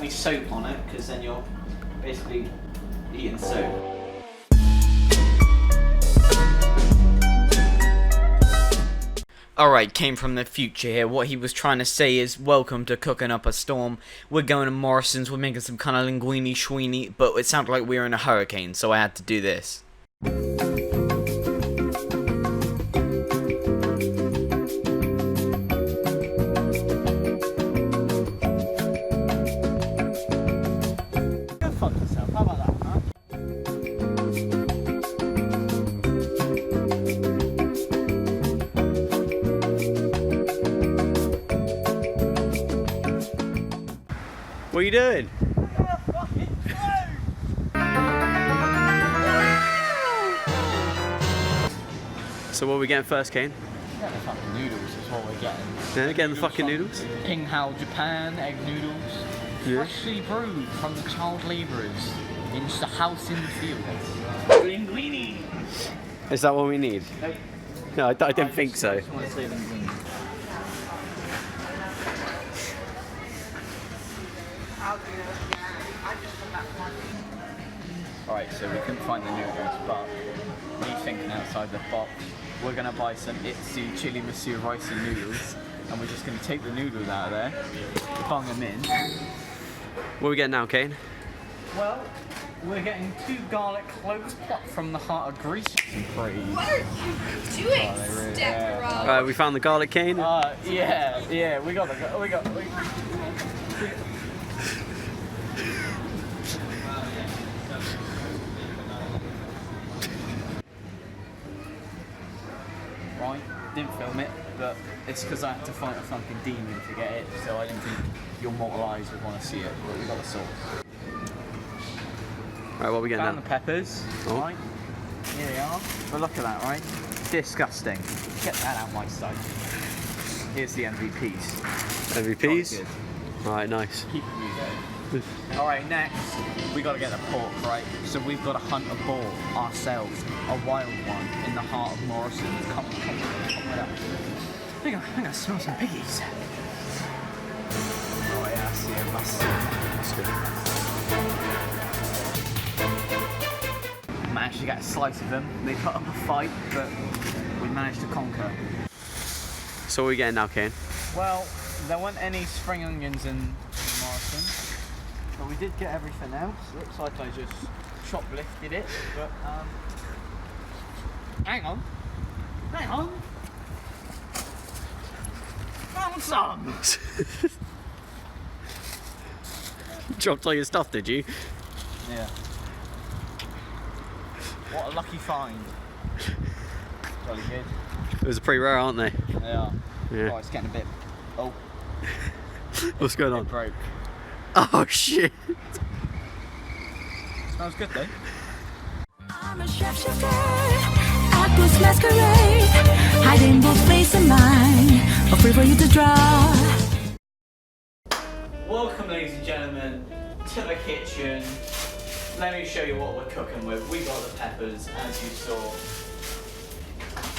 any soap on it, because then you're basically eating soap. Alright, Kane from the future here. What he was trying to say is, welcome to Cooking Up a Storm. We're going to Morrison's, we're making some kind of linguine schweenie, but it sounded like we were in a hurricane, so I had to do this. Go fuck yourself, how about that, huh? What are you doing? So what are we getting first, Kane? We're getting the fucking noodles is what we're getting. Yeah, getting the fucking noodles? King Hao Japan egg noodles. Yeah. Freshly brewed from the child labourers in the house in the field. Linguine! Is that what we need? Nope. No, I didn't think so. I just want to say linguine. Alright, so we couldn't find the noodles, but me thinking outside the box, we're going to buy some Itzy chili monsieur rice and noodles, and we're just going to take the noodles out of there, bung them in. What are we getting now, Kane? Well, we're getting 2 garlic cloves plucked from the heart of Greece. What are you doing, Stepbro? We found the garlic, Kane. Yeah, we got Right, didn't film it, but it's because I had to fight a fucking demon to get it, so I didn't think your mortal eyes would want to see it, but we got the sauce. Right, what are we getting Found now? the peppers, right? Here they are. But look at that, right? Disgusting. Get that out my sight. Here's the MVPs. MVPs? Alright, nice. Keep it moving. Alright, next, we gotta get the pork, right? So we've got to hunt a boar ourselves, a wild one, in the heart of Morrison. Come right up. I think I smell some piggies. Oh yeah, I see it. That's good. Managed to get a slice of them. They put up a fight, but we managed to conquer. So what are we getting now, Kane? Well, there weren't any spring onions in Morrison, but we did get everything else. Looks like I just shoplifted it, but hang on. Found some. Dropped all your stuff, did you? Yeah. What a lucky find. Jolly good. Those are pretty rare, aren't they? They are. Yeah. Oh, it's getting a bit. Oh. What's going on? It broke. Oh shit! Smells good though. I'm a chef at this masquerade, hiding both face and mind, or free for you to draw. Welcome, ladies and gentlemen, to the kitchen. Let me show you what we're cooking with. We got the peppers, as you saw.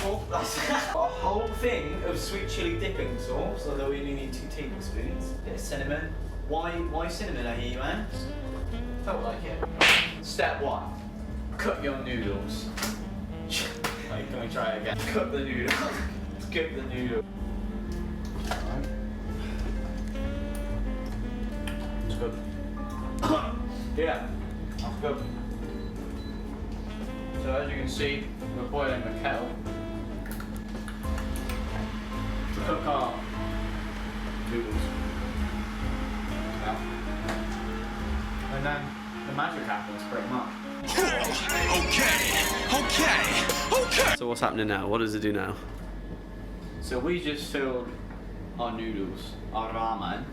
Oh, that's a whole thing of sweet chili dipping sauce, although we only need 2 tablespoons. Bit of cinnamon. Why cinnamon, I hear you ask? Felt like it. Step 1. Cook your noodles. Wait, can we try it again? Cook the noodles. Cook the noodles. It's good. Yeah, that's good. So as you can see, we're boiling the kettle. Cook our noodles. Yeah. And then the magic happens pretty much. Okay. So what's happening now? What does it do now? So we just filled our noodles, our ramen,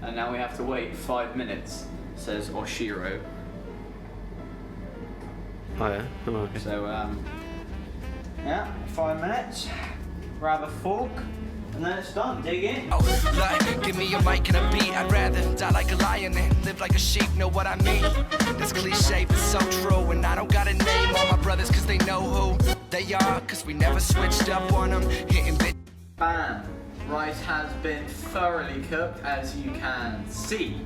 and now we have to wait 5 minutes, says Oshiro. Oh yeah? Oh, okay. So yeah, 5 minutes, grab a fork, and then it's done. Dig in. Like, give me a mic and a beat. I'd rather die like a lion than live like a sheep. Know what I mean? This cliche, but so true. And I don't gotta name all my brothers, cause they know who they are. Cause we never switched up on them. Hitting bit. Bam! Rice has been thoroughly cooked, as you can see.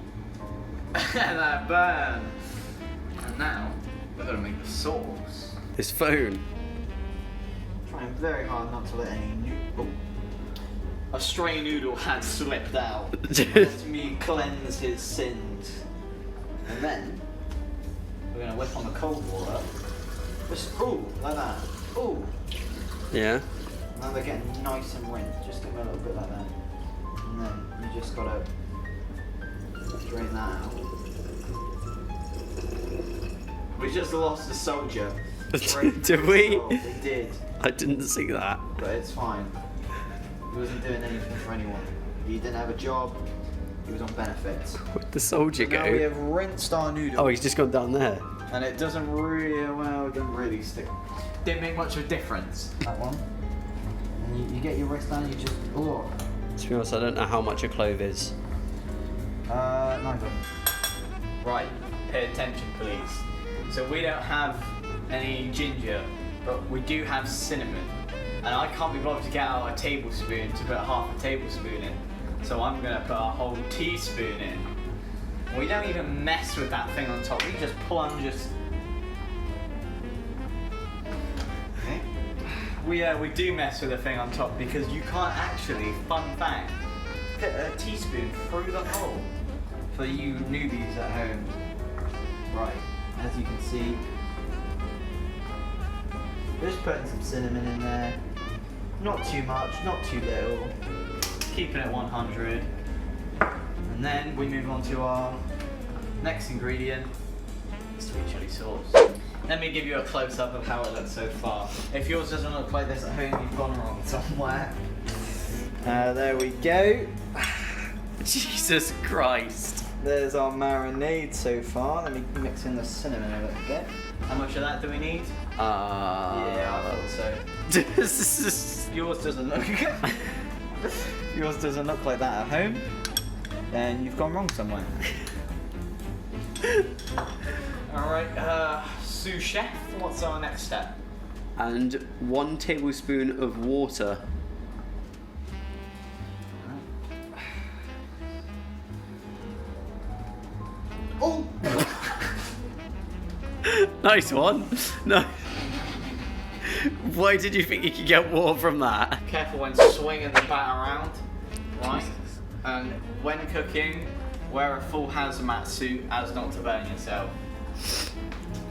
And that burn. And now we're gonna make the sauce. His phone. Trying very hard not to let any a stray noodle had slipped out. Let me cleanse his sins. And then we're gonna whip on the cold water. Just ooh, like that. Ooh. Yeah. Now they're getting nice and rinsed. Just give them a little bit like that. And then you just gotta drain that out. We just lost a soldier. Did we? They did. I didn't see that. But it's fine. He wasn't doing anything for anyone. He didn't have a job. He was on benefits. Where'd the soldier Now we go? have rinsed our noodle. Oh, he's just gone down there. And it doesn't really, well, it doesn't really stick. Didn't make much of a difference. That one. And you get your wrist down, you just, oh. To be honest, I don't know how much a clove is. Neither. Right, pay attention please. So we don't have any ginger, but we do have cinnamon. And I can't be bothered to get out a tablespoon to put half a tablespoon in. So I'm gonna put a whole teaspoon in. We don't even mess with that thing on top, we just plunge just. Okay. We do mess with the thing on top because you can't actually, fun fact, fit a teaspoon through the hole for you newbies at home. Right, as you can see, we're just putting some cinnamon in there. Not too much, not too little. Keeping it 100. And then we move on to our next ingredient, sweet chili sauce. Let me give you a close-up of how it looks so far. If yours doesn't look like this at home, you've gone wrong somewhere. There we go. Jesus Christ. There's our marinade so far. Let me mix in the cinnamon a little bit. How much of that do we need? Yeah, I thought so. Yours doesn't look yours doesn't look like that at home. Then you've gone wrong somewhere. Alright, sous chef, what's our next step? And 1 tablespoon of water. Oh! Nice one. No. Why did you think you could get water from that? Careful when swinging the bat around, right? And when cooking, wear a full hazmat suit as not to burn yourself.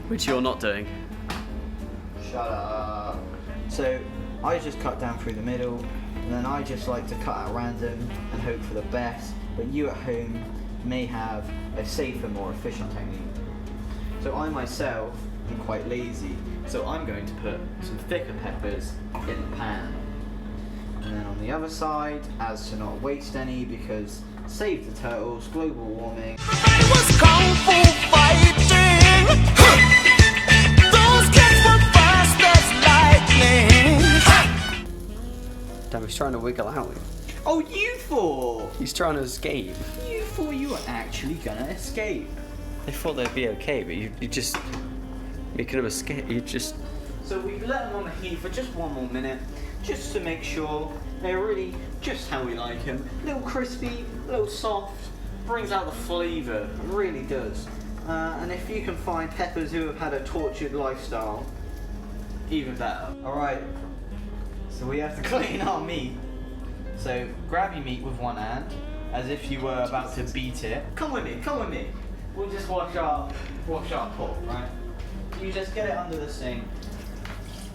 Which you're not doing. Shut up. So, I just cut down through the middle, and then I just like to cut at random and hope for the best, but you at home may have a safer, more efficient technique. So I myself am quite lazy, so I'm going to put some thicker peppers in the pan. And then on the other side, as to not waste any, because save the turtles, global warming. I was kung fu fighting. Those kids were fast as lightning. Damn, he's trying to wiggle out. Oh, you thought! He's trying to escape. You thought you were actually gonna escape. I thought they'd be okay, but you just making them escape. You just. So we've let them on the heat for just 1 more minute, just to make sure they're really just how we like them. A little crispy, a little soft, brings out the flavour, it really does. And if you can find peppers who have had a tortured lifestyle, even better. Alright, so we have to clean our meat. So grab your meat with one hand, as if you were about to beat it. Come with me, come with me. We'll just wash our pork, right? You just get it under the sink.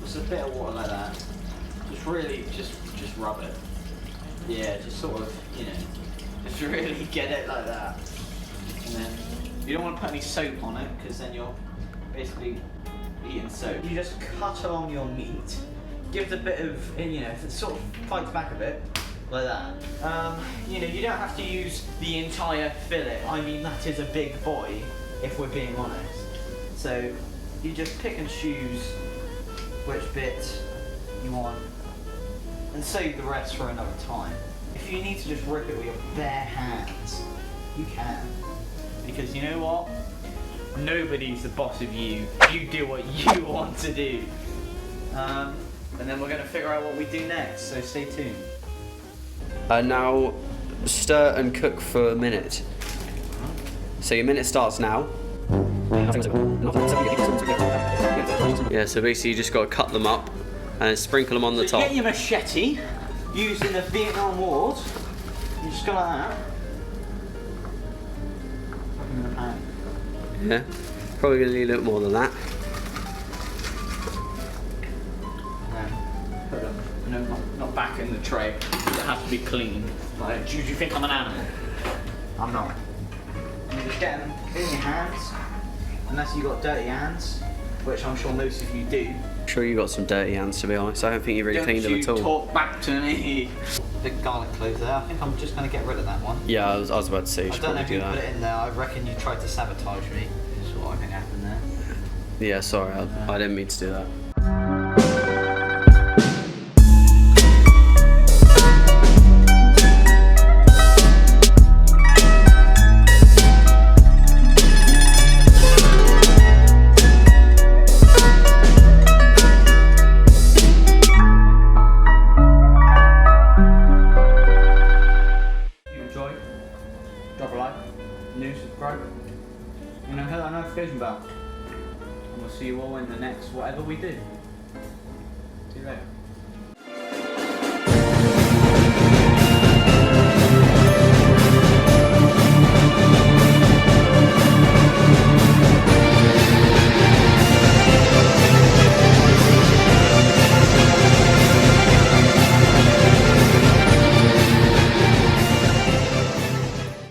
Just a bit of water like that. Just really, just rub it. Yeah, just sort of, you know, just really get it like that. And then you don't want to put any soap on it, because then you're basically eating soap. You just cut along your meat. Give it a bit of, you know, if it sort of fights back a bit, like that. You know, you don't have to use the entire fillet. I mean, that is a big boy, if we're being honest. So you just pick and choose which bit you want and save the rest for another time. If you need to just rip it with your bare hands, you can. Because you know what? Nobody's the boss of you. You do what you want to do. And then we're going to figure out what we do next, so stay tuned. Now stir and cook for a minute. So your minute starts now. Yeah, so basically you just got to cut them up and then sprinkle them on the So you top. get your machete, used in the Vietnam Wars. You just go like that. Put them in the pan. Yeah, probably going to need a little more than that. And then put them, no, not back in the tray. It has to be clean. Like, do you think I'm an animal? I'm not. You just get them in your hands, unless you've got dirty hands, which I'm sure most of you do. I'm sure you got some dirty hands, to be honest. I don't think you really cleaned them at all. Don't you talk back to me. Big garlic clove there. I think I'm just going to get rid of that one. Yeah, I was about to say you I should don't know probably if do you put that. it in there. I reckon you tried to sabotage me. Is what I think happened there. Yeah, sorry, I didn't mean to do that. Drop a like, new, subscribe, and hit that notification bell. And we'll see you all in the next whatever we do.